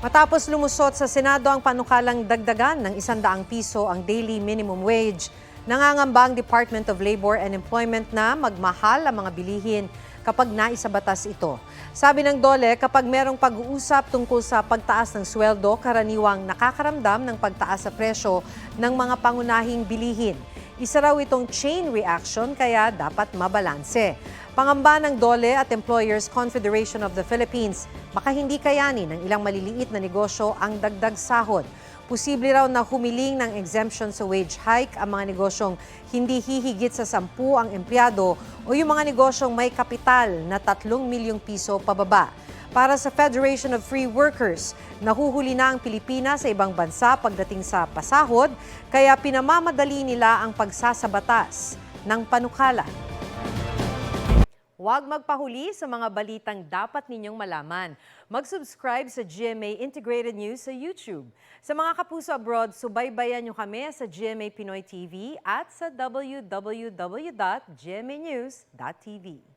Matapos lumusot sa Senado ang panukalang dagdagan ng ₱100 ang daily minimum wage, nangangamba ang Department of Labor and Employment na magmahal ang mga bilihin kapag naisabatas ito. Sabi ng DOLE, kapag merong pag-uusap tungkol sa pagtaas ng sweldo, karaniwang nakakaramdam ng pagtaas sa presyo ng mga pangunahing bilihin. Isa raw itong chain reaction kaya dapat mabalanse. Pangamba ng DOLE at Employers Confederation of the Philippines, baka hindi kayanin ng ilang maliliit na negosyo ang dagdag sahod. Posible raw na humiling ng exemption sa wage hike ang mga negosyong hindi hihigit sa 10 ang empleyado o yung mga negosyong may kapital na ₱3 milyong pababa. Para sa Federation of Free Workers, nahuhuli na ang Pilipinas sa ibang bansa pagdating sa pasahod, kaya pinamamadali nila ang pagsasabatas ng panukala. Huwag magpahuli sa mga balitang dapat ninyong malaman. Mag-subscribe sa GMA Integrated News sa YouTube. Sa mga kapuso abroad, subaybayan nyo kami sa GMA Pinoy TV at sa www.gmanews.tv.